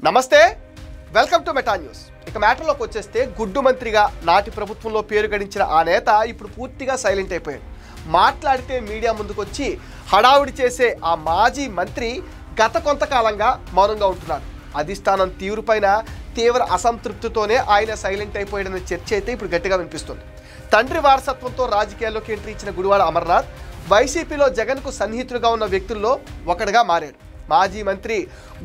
నమస్తే welcome to meta news. ఇక మ్యాటర్లోకి వచ్చేస్తే గుడ్డు మంత్రిగా నాటి ప్రభుత్వంలో పేరు గడించిన ఆ నేత ఇప్పుడు పూర్తిగా సైలెంట్ అయిపోయాడు. మాట్లాడితే మీడియా ముందుకొచ్చి హడావుడి చేసే ఆ మాజీ మంత్రి గత కొంతకాలంగా మౌనంగా ఉంటున్నాడు. అధిష్టానం తీరుపైన తీవ్ర అసంతృప్తితోనే ఆయన సైలెంట్ అయిపోయాడనే చర్చ అయితే ఇప్పుడు గట్టిగా వినిపిస్తుంది. తండ్రి వారసత్వంతో రాజకీయాల్లోకి ఎంట్రీ ఇచ్చిన గుడివాడ అమర్నాథ్ వైసీపీలో జగన్కు సన్నిహితులుగా ఉన్న వ్యక్తుల్లో ఒకటిగా మారాడు. మాజీ మంత్రి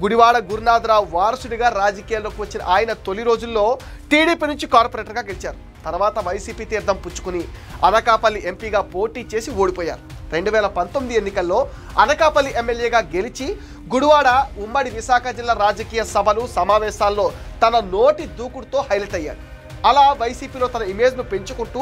గుడివాడ గురునాథరావు వారసుడిగా రాజకీయాల్లోకి వచ్చిన ఆయన తొలి రోజుల్లో టీడీపీ నుంచి కార్పొరేటర్గా గెలిచారు. తర్వాత వైసీపీ తీర్థం పుచ్చుకుని అనకాపల్లి ఎంపీగా పోటీ చేసి ఓడిపోయారు. 2019 ఎన్నికల్లో అనకాపల్లి ఎమ్మెల్యేగా గెలిచి గుడివాడ ఉమ్మడి విశాఖ జిల్లా రాజకీయ సభలు సమావేశాల్లో తన నోటి దూకుడుతో హైలైట్ అయ్యాడు. అలా వైసీపీలో తన ఇమేజ్ను పెంచుకుంటూ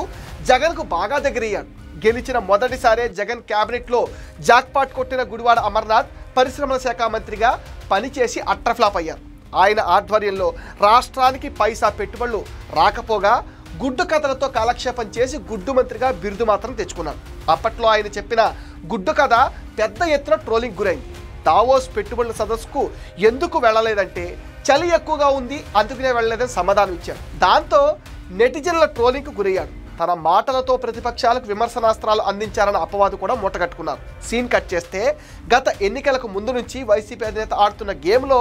జగన్కు బాగా దగ్గరయ్యాడు. గెలిచిన మొదటిసారే జగన్ క్యాబినెట్లో జాక్పాట్ కొట్టిన గుడివాడ అమర్నాథ్ పరిశ్రమల శాఖ మంత్రిగా పనిచేసి అట్రఫ్లాప్ అయ్యారు. ఆయన ఆధ్వర్యంలో రాష్ట్రానికి పైసా పెట్టుబడులు రాకపోగా గుడ్డు కథలతో కాలక్షేపం చేసి గుడ్డు మంత్రిగా బిరుదు మాత్రం తెచ్చుకున్నారు. అప్పట్లో ఆయన చెప్పిన గుడ్డు కథ పెద్ద ఎత్తున ట్రోలింగ్ గురైంది. దావోస్ పెట్టుబడుల సదస్సుకు ఎందుకు వెళ్ళలేదంటే చలి ఎక్కువగా ఉంది అందుకనే వెళ్ళలేదని సమాధానం ఇచ్చాడు. దాంతో నెటిజన్ల ట్రోలింగ్కు గురయ్యాడు. తన మాటలతో ప్రతిపక్షాలకు విమర్శనాస్త్రాలు అందించారన్న అపవాదు కూడా మూటగట్టుకున్నారు. సీన్ కట్ చేస్తే గత ఎన్నికలకు ముందు నుంచి వైసీపీ అధినేత ఆడుతున్న గేమ్లో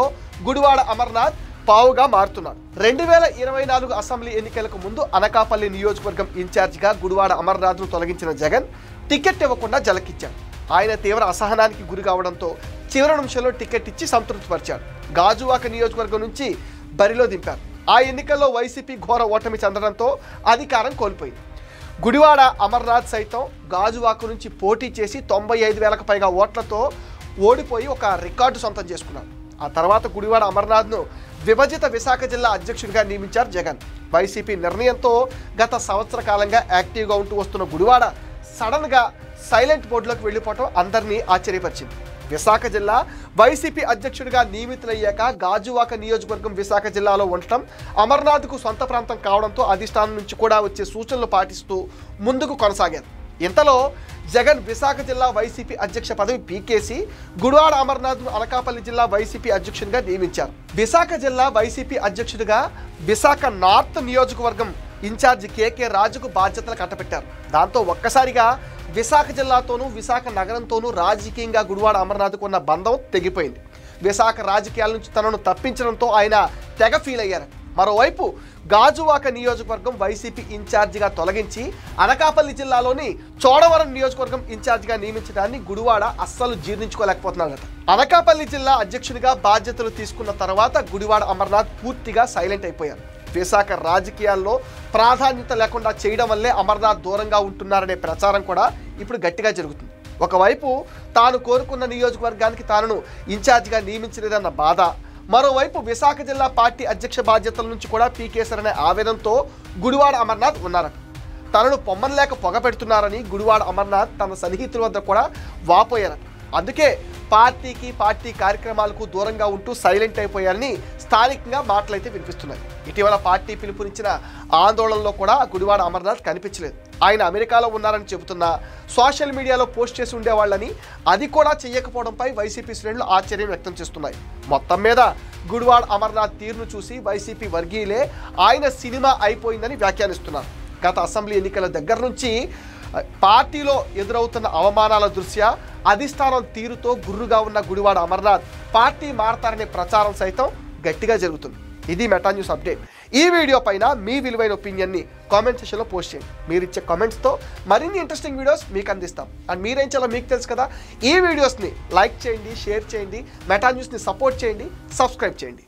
గుడివాడ అమర్నాథ్ పావుగా మారుతున్నాడు. 2024 అసెంబ్లీ ఎన్నికలకు ముందు అనకాపల్లి నియోజకవర్గం ఇన్ఛార్జిగా గుడివాడ అమర్నాథ్ను తొలగించిన జగన్ టికెట్ ఇవ్వకుండా జలకిచ్చాడు. ఆయన తీవ్ర అసహనానికి గురి కావడంతో చివరి నిమిషంలో టికెట్ ఇచ్చి సంతృప్తిపరిచాడు. గాజువాక నియోజకవర్గం నుంచి బరిలో దింపారు. ఆ ఎన్నికల్లో వైసీపీ ఘోర ఓటమి చెందడంతో అధికారం కోల్పోయింది. గుడివాడ అమర్నాథ్ సైతం గాజువాక నుంచి పోటీ చేసి 95,000కు పైగా ఓట్లతో ఓడిపోయి ఒక రికార్డు సొంతం చేసుకున్నాడు. ఆ తర్వాత గుడివాడ అమర్నాథ్ను విభజిత విశాఖ జిల్లా అధ్యక్షుడిగా నియమించారు జగన్. వైసీపీ నిర్ణయంతో గత సంవత్సర కాలంగా యాక్టివ్గా ఉంటూ వస్తున్న గుడివాడ సడన్గా సైలెంట్ మోడ్లోకి వెళ్ళిపోవడం అందరినీ ఆశ్చర్యపరిచింది. విశాఖ జిల్లా వైసీపీ అధ్యక్షుడిగా నియమితులయ్యాక గాజువాక నియోజకవర్గం విశాఖ జిల్లాలో ఉండటం అమర్నాథ్కు సొంత ప్రాంతం కావడంతో అధిష్టానం నుంచి కూడా వచ్చే సూచనలు పాటిస్తూ ముందుకు కొనసాగారు. ఇంతలో జగన్ విశాఖ జిల్లా వైసీపీ అధ్యక్ష పదవి పీకేసి గుడివాడ అమర్నాథ్ను అనకాపల్లి జిల్లా వైసీపీ అధ్యక్షుడిగా నియమించారు. విశాఖ జిల్లా వైసీపీ అధ్యక్షుడిగా విశాఖ నార్త్ నియోజకవర్గం ఇన్ఛార్జి కేకే రాజుకు బాధ్యతలు కట్టబెట్టారు. దాంతో ఒక్కసారిగా విశాఖ జిల్లాతోనూ విశాఖ నగరంతోనూ రాజకీయంగా గుడివాడ అమర్నాథ్కు ఉన్న బంధం తెగిపోయింది. విశాఖ రాజకీయాల నుంచి తనను తప్పించడంతో ఆయన తెగ ఫీల్ అయ్యారు. మరోవైపు గాజువాక నియోజకవర్గం వైసీపీ ఇన్ఛార్జిగా తొలగించి అనకాపల్లి జిల్లాలోని చోడవరం నియోజకవర్గం ఇన్ఛార్జిగా నియమించడాన్ని గుడివాడ అస్సలు జీర్ణించుకోలేకపోతున్నాడట. అనకాపల్లి జిల్లా అధ్యక్షుడిగా బాధ్యతలు తీసుకున్న తర్వాత గుడివాడ అమర్నాథ్ పూర్తిగా సైలెంట్ అయిపోయారు. విశాఖ రాజకీయాల్లో ప్రాధాన్యత లేకుండా చేయడం వల్లే అమర్నాథ్ దూరంగా ఉంటున్నారనే ప్రచారం కూడా ఇప్పుడు గట్టిగా జరుగుతుంది. ఒకవైపు తాను కోరుకున్న నియోజకవర్గానికి తాను ఇన్ఛార్జిగా నియమించలేదన్న బాధ, మరోవైపు విశాఖ జిల్లా పార్టీ అధ్యక్ష బాధ్యతల నుంచి కూడా పీకేశారనే ఆవేదనతో గుడివాడ అమర్నాథ్ ఉన్నారట. తనను పొమ్మనలేక పొగ పెడుతున్నారని గుడివాడ అమర్నాథ్ తన సన్నిహితుల వద్ద కూడా వాపోయారట. అందుకే పార్టీ కార్యక్రమాలకు దూరంగా ఉంటూ సైలెంట్ అయిపోయారని స్థానికంగా మాటలైతే వినిపిస్తున్నాయి. ఇటీవల పార్టీ పిలుపునిచ్చిన ఆందోళనలో కూడా గుడివాడ అమర్నాథ్ కనిపించలేదు. ఆయన అమెరికాలో ఉన్నారని చెబుతున్నా సోషల్ మీడియాలో పోస్ట్ చేసి ఉండేవాళ్ళని అది కూడా చేయకపోవడంపై వైసీపీ శ్రేణులు ఆశ్చర్యం వ్యక్తం చేస్తున్నాయి. మొత్తం మీద గుడివాడ అమర్నాథ్ తీరును చూసి వైసీపీ వర్గీయులే ఆయన సినిమా అయిపోయిందని వ్యాఖ్యానిస్తున్నారు. గత అసెంబ్లీ ఎన్నికల దగ్గర నుంచి పార్టీలో ఎదురవుతున్న అవమానాల దృష్ట్యా అధిష్టానం తీరుతో గుర్రుగా ఉన్న గుడివాడ అమర్నాథ్ పార్టీ మారతారనే ప్రచారం సైతం గట్టిగా జరుగుతుంది. ఇది మెటా న్యూస్ అప్డేట్. ఈ వీడియో పైన మీ విలువైన ఒపీనియన్ని కామెంట్ సెక్షన్లో పోస్ట్ చేయండి. మీరు ఇచ్చే కామెంట్స్తో మరిన్ని ఇంట్రెస్టింగ్ వీడియోస్ మీకు అందిస్తాం. అండ్ మీరేం చేయాలో మీకు తెలుసు కదా. ఈ వీడియోస్ని లైక్ చేయండి, షేర్ చేయండి, మెటా న్యూస్ని సపోర్ట్ చేయండి, సబ్స్క్రైబ్ చేయండి.